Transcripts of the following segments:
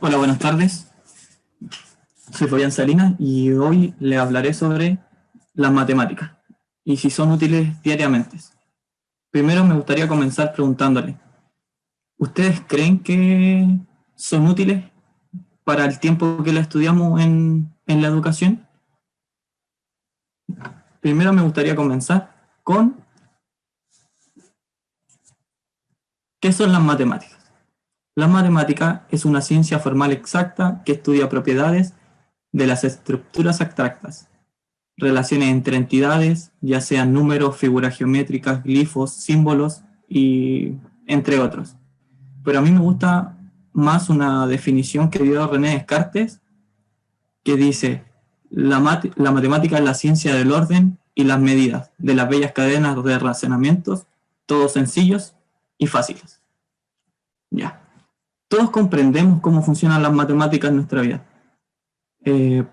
Hola, buenas tardes. Soy Fabián Salinas y hoy le hablaré sobre las matemáticas y si son útiles diariamente. Primero me gustaría comenzar preguntándole, ¿ustedes creen que son útiles para el tiempo que la estudiamos en la educación? Primero me gustaría comenzar con ¿qué son las matemáticas? La matemática es una ciencia formal exacta que estudia propiedades de las estructuras abstractas, relaciones entre entidades, ya sean números, figuras geométricas, glifos, símbolos y entre otros. Pero a mí me gusta más una definición que dio René Descartes, que dice, la matemática es la ciencia del orden y las medidas, de las bellas cadenas de razonamientos, todos sencillos y fáciles. Ya. Todos comprendemos cómo funcionan las matemáticas en nuestra vida.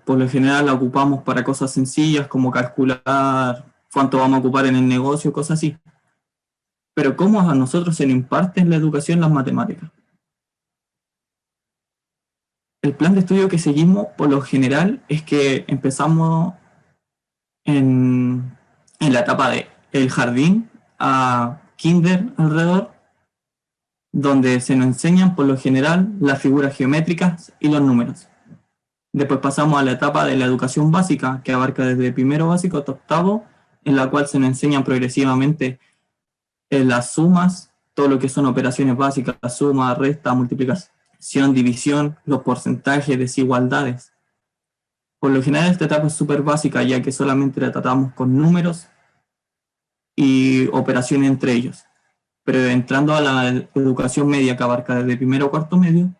Por lo general la ocupamos para cosas sencillas como calcular cuánto vamos a ocupar en el negocio, cosas así. Pero ¿cómo a nosotros se nos imparte en la educación las matemáticas? El plan de estudio que seguimos por lo general es que empezamos en la etapa de el jardín a kinder alrededor, donde se nos enseñan por lo general las figuras geométricas y los números. Después pasamos a la etapa de la educación básica, que abarca desde primero básico hasta octavo, en la cual se nos enseñan progresivamente las sumas, todo lo que son operaciones básicas, suma, resta, multiplicación, división, los porcentajes, desigualdades. Por lo general esta etapa es súper básica, ya que solamente la tratamos con números y operaciones entre ellos. Pero entrando a la educación media, que abarca desde primero a cuarto medio,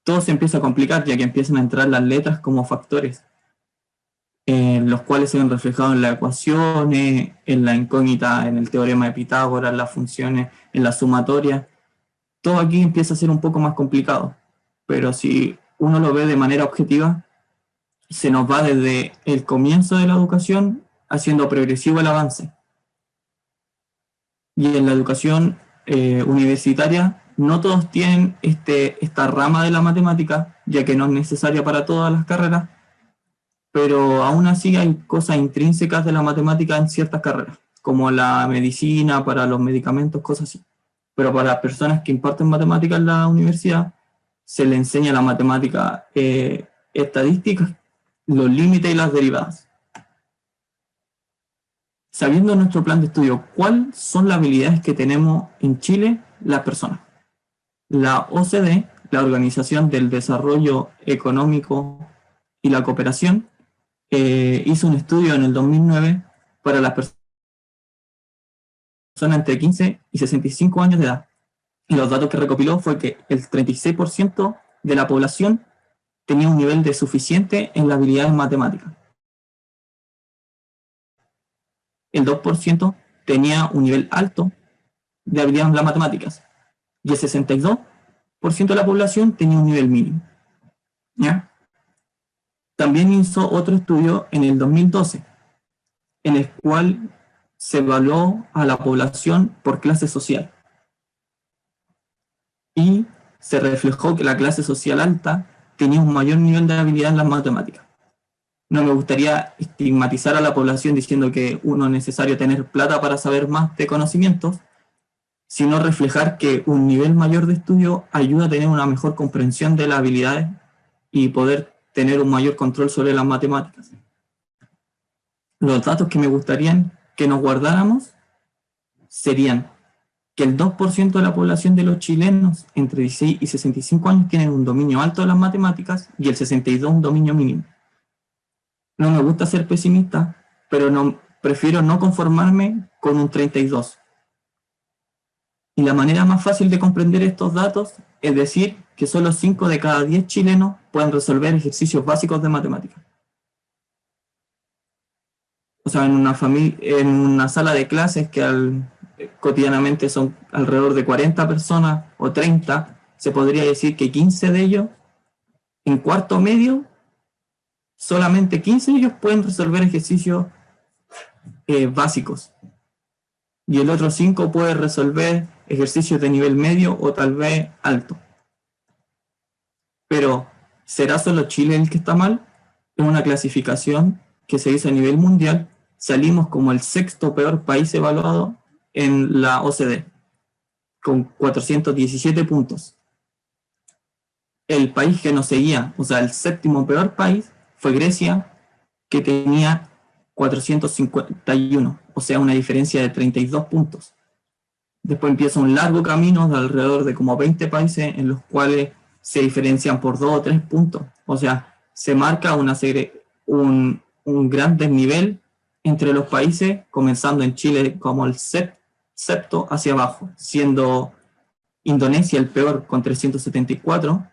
todo se empieza a complicar, ya que empiezan a entrar las letras como factores, los cuales se ven reflejados en las ecuaciones, en la incógnita, en el teorema de Pitágoras, en las funciones, en la sumatoria. Todo aquí empieza a ser un poco más complicado, pero si uno lo ve de manera objetiva, se nos va desde el comienzo de la educación haciendo progresivo el avance. Y en la educación universitaria no todos tienen esta rama de la matemática, ya que no es necesaria para todas las carreras, pero aún así hay cosas intrínsecas de la matemática en ciertas carreras, como la medicina, para los medicamentos, cosas así. Pero para las personas que imparten matemática en la universidad, se le enseña la matemática estadística, los límites y las derivadas. Sabiendo nuestro plan de estudio, ¿cuáles son las habilidades que tenemos en Chile las personas? La OCDE, la Organización del Desarrollo Económico y la Cooperación, hizo un estudio en el 2009 para las personas entre 15 y 65 años de edad. Y los datos que recopiló fue que el 36% de la población tenía un nivel de suficiente en las habilidades matemáticas. El 2% tenía un nivel alto de habilidades en las matemáticas. Y el 62% de la población tenía un nivel mínimo. ¿Ya? También hizo otro estudio en el 2012, en el cual se evaluó a la población por clase social. Y se reflejó que la clase social alta tenía un mayor nivel de habilidad en las matemáticas. No me gustaría estigmatizar a la población diciendo que uno es necesario tener plata para saber más de conocimientos, sino reflejar que un nivel mayor de estudio ayuda a tener una mejor comprensión de las habilidades y poder tener un mayor control sobre las matemáticas. Los datos que me gustaría que nos guardáramos serían que el 2% de la población de los chilenos entre 16 y 65 años tienen un dominio alto de las matemáticas y el 62% un dominio mínimo. No me gusta ser pesimista, pero prefiero no conformarme con un 32%. Y la manera más fácil de comprender estos datos es decir que solo 5 de cada 10 chilenos pueden resolver ejercicios básicos de matemáticas. O sea, en una sala de clases que cotidianamente son alrededor de 40 personas o 30, se podría decir que 15 de ellos, en cuarto medio, solamente 15 de ellos pueden resolver ejercicios básicos. Y el otro 5 puede resolver ejercicios de nivel medio o tal vez alto. Pero ¿Será solo Chile el que está mal? Es una clasificación que se hizo a nivel mundial. Salimos como el sexto peor país evaluado en la OCDE, con 417 puntos. El país que nos seguía, o sea, el séptimo peor país, fue Grecia, que tenía 451, o sea, una diferencia de 32 puntos. Después empieza un largo camino de alrededor de como 20 países en los cuales se diferencian por 2 o 3 puntos. O sea, se marca un gran desnivel entre los países, comenzando en Chile como el septo hacia abajo, siendo Indonesia el peor con 374,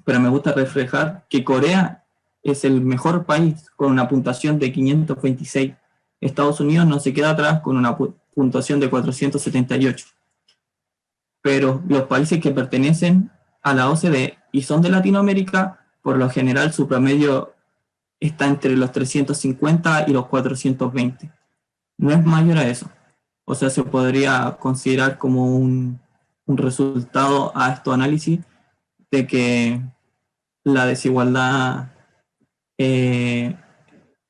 pero me gusta reflejar que Corea es el mejor país con una puntuación de 526. Estados Unidos no se queda atrás con una puntuación de 478. Pero los países que pertenecen a la OCDE y son de Latinoamérica, por lo general su promedio está entre los 350 y los 420. No es mayor a eso. O sea, se podría considerar como un resultado a estos análisis de que la desigualdad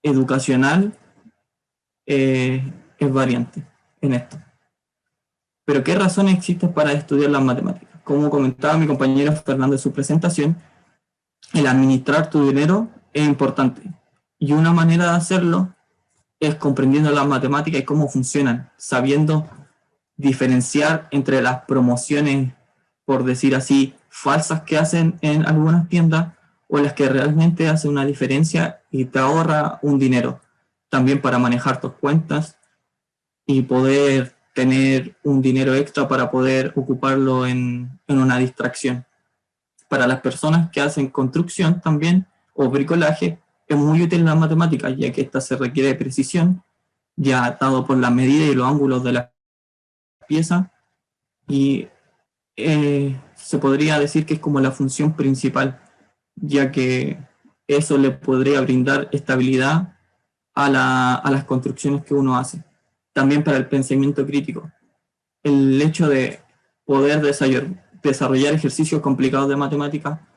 educacional es variante en esto. Pero ¿qué razones existen para estudiar las matemáticas? Como comentaba mi compañero Fernando en su presentación, el administrar tu dinero es importante. Y una manera de hacerlo es comprendiendo las matemáticas y cómo funcionan, sabiendo diferenciar entre las promociones, por decir así, falsas que hacen en algunas tiendas o las que realmente hacen una diferencia y te ahorra un dinero. También para manejar tus cuentas y poder tener un dinero extra para poder ocuparlo en una distracción. Para las personas que hacen construcción también o bricolaje, es muy útil la matemática, ya que esta se requiere de precisión, ya dado por la medida y los ángulos de la pieza, y se podría decir que es como la función principal, ya que eso le podría brindar estabilidad a las construcciones que uno hace. También para el pensamiento crítico. El hecho de poder desarrollar ejercicios complicados de matemática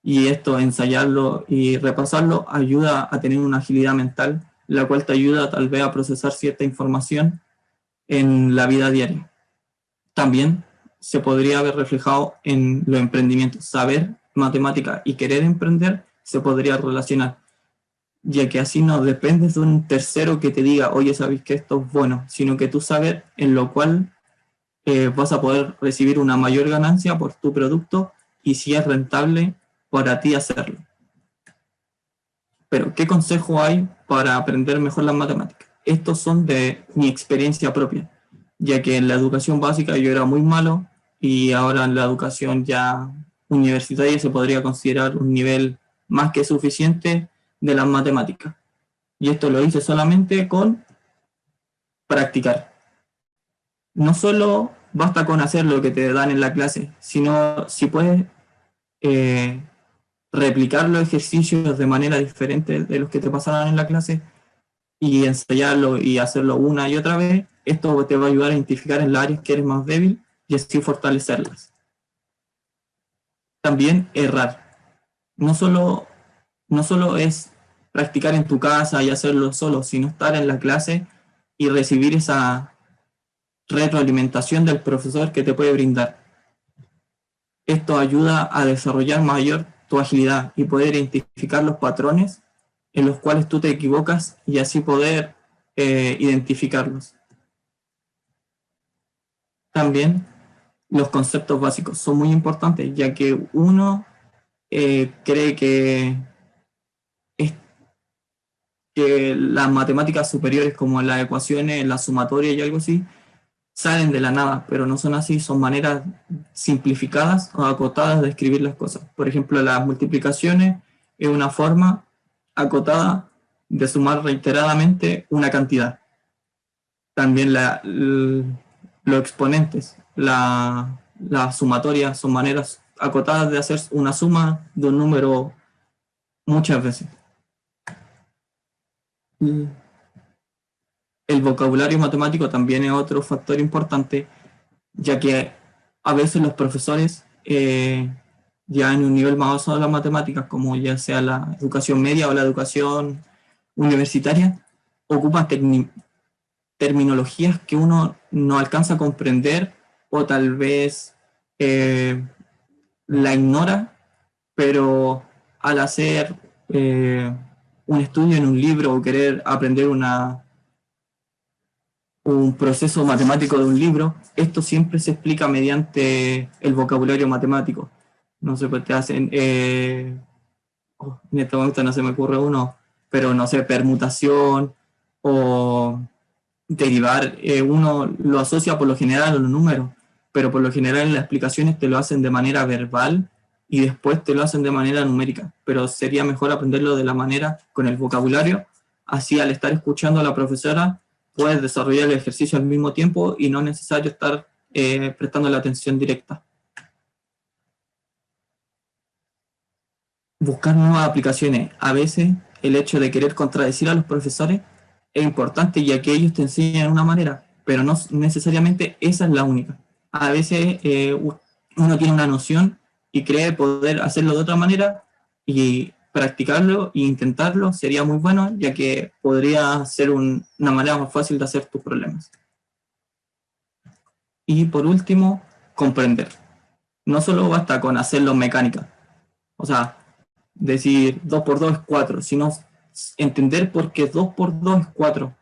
y esto ensayarlo y repasarlo ayuda a tener una agilidad mental, la cual te ayuda tal vez a procesar cierta información en la vida diaria. También se podría haber reflejado en los emprendimientos. Saber matemática y querer emprender se podría relacionar, ya que así no dependes de un tercero que te diga, oye, sabes que esto es bueno, sino que tú sabes en lo cual vas a poder recibir una mayor ganancia por tu producto y si es rentable para ti hacerlo. Pero, ¿qué consejo hay para aprender mejor las matemáticas? Estos son de mi experiencia propia, ya que en la educación básica yo era muy malo y ahora en la educación ya universitaria se podría considerar un nivel más que suficiente de las matemáticas. Y esto lo hice solamente con practicar. No solo basta con hacer lo que te dan en la clase, sino si puedes eh, replicar los ejercicios de manera diferente de los que te pasaron en la clase y ensayarlo y hacerlo una y otra vez, esto te va a ayudar a identificar en las áreas que eres más débil y así fortalecerlas. También errar. No solo, no solo es practicar en tu casa y hacerlo solo, sino estar en la clase y recibir esa retroalimentación del profesor que te puede brindar. Esto ayuda a desarrollar mayor tu agilidad y poder identificar los patrones en los cuales tú te equivocas y así poder identificarlos. También los conceptos básicos son muy importantes, ya que uno cree que las matemáticas superiores como las ecuaciones, la sumatoria y algo así, salen de la nada, pero no son así, son maneras simplificadas o acotadas de escribir las cosas. Por ejemplo, las multiplicaciones es una forma acotada de sumar reiteradamente una cantidad. También los exponentes, la sumatoria son maneras acotadas de hacer una suma de un número muchas veces. El vocabulario matemático también es otro factor importante, ya que a veces los profesores ya en un nivel más avanzado de las matemáticas, como ya sea la educación media o la educación universitaria, ocupan terminologías que uno no alcanza a comprender o tal vez eh, la ignora, pero al hacer un estudio en un libro o querer aprender un proceso matemático de un libro, esto siempre se explica mediante el vocabulario matemático. No sé, pues te hacen, en este momento no se me ocurre uno, pero no sé, permutación o derivar, uno lo asocia por lo general a los números, pero por lo general en las explicaciones te lo hacen de manera verbal y después te lo hacen de manera numérica, pero sería mejor aprenderlo de la manera con el vocabulario, así al estar escuchando a la profesora puedes desarrollar el ejercicio al mismo tiempo y no es necesario estar prestando la atención directa. Buscar nuevas aplicaciones. A veces el hecho de querer contradecir a los profesores es importante ya que ellos te enseñan de una manera, pero no necesariamente esa es la única. A veces uno tiene una noción y cree poder hacerlo de otra manera y practicarlo e intentarlo sería muy bueno ya que podría ser una manera más fácil de hacer tus problemas. Y por último, comprender. No solo basta con hacerlo mecánica, o sea, decir 2 por 2 es 4, sino entender por qué 2 por 2 es 4.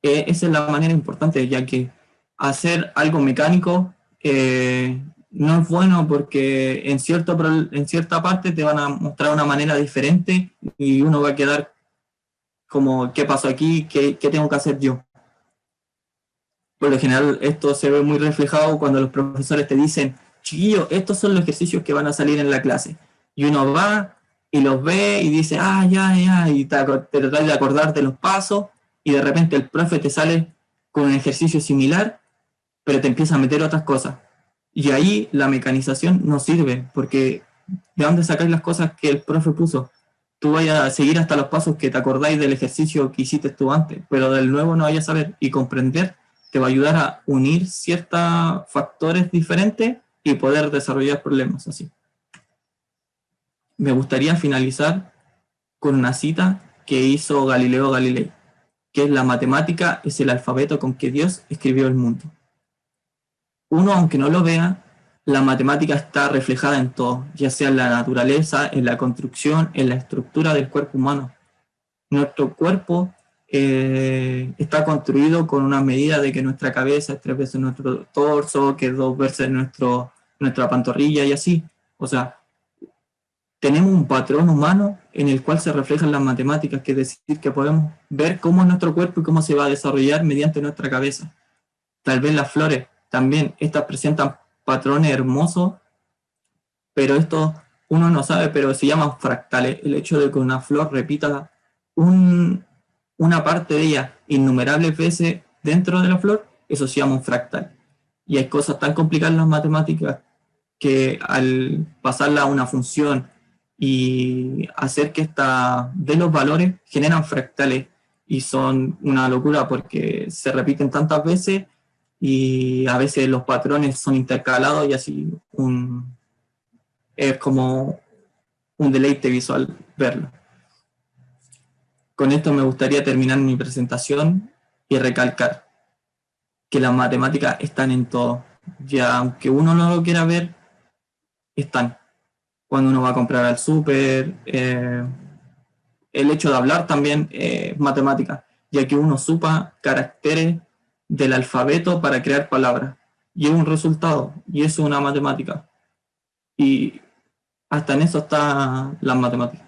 Esa es la manera importante, ya que hacer algo mecánico no es bueno porque en cierta parte te van a mostrar una manera diferente y uno va a quedar como, ¿qué pasó aquí? ¿Qué tengo que hacer yo? Por lo general, esto se ve muy reflejado cuando los profesores te dicen, chiquillo, estos son los ejercicios que van a salir en la clase. Y uno va y los ve y dice, ya, y te tratas de acordar de los pasos, y de repente el profe te sale con un ejercicio similar, pero te empieza a meter otras cosas. Y ahí la mecanización no sirve, porque ¿de dónde sacáis las cosas que el profe puso? Tú vayas a seguir hasta los pasos que te acordáis del ejercicio que hiciste tú antes, pero del nuevo no vayas a saber y comprender te va a ayudar a unir ciertos factores diferentes y poder desarrollar problemas así. Me gustaría finalizar con una cita que hizo Galileo Galilei, que es: la matemática es el alfabeto con que Dios escribió el mundo. Uno, aunque no lo vea, la matemática está reflejada en todo, ya sea en la naturaleza, en la construcción, en la estructura del cuerpo humano. Nuestro cuerpo está construido con una medida de que nuestra cabeza es 3 veces nuestro torso, que es 2 veces nuestra pantorrilla y así. O sea, tenemos un patrón humano en el cual se reflejan las matemáticas, que es decir, que podemos ver cómo es nuestro cuerpo y cómo se va a desarrollar mediante nuestra cabeza. Tal vez las flores también, estas presentan patrones hermosos, pero esto uno no sabe, pero se llaman fractales. El hecho de que una flor repita una parte de ella innumerables veces dentro de la flor, eso se llama un fractal. Y hay cosas tan complicadas en las matemáticas que al pasarla a una función y hacer que de los valores generan fractales y son una locura porque se repiten tantas veces y a veces los patrones son intercalados y así es como un deleite visual verlo. Con esto me gustaría terminar mi presentación y recalcar que las matemáticas están en todo. Ya aunque uno no lo quiera ver, están. Cuando uno va a comprar al súper, el hecho de hablar también es matemática, ya que uno supa caracteres del alfabeto para crear palabras. Y es un resultado, y eso es una matemática. Y hasta en eso están las matemáticas.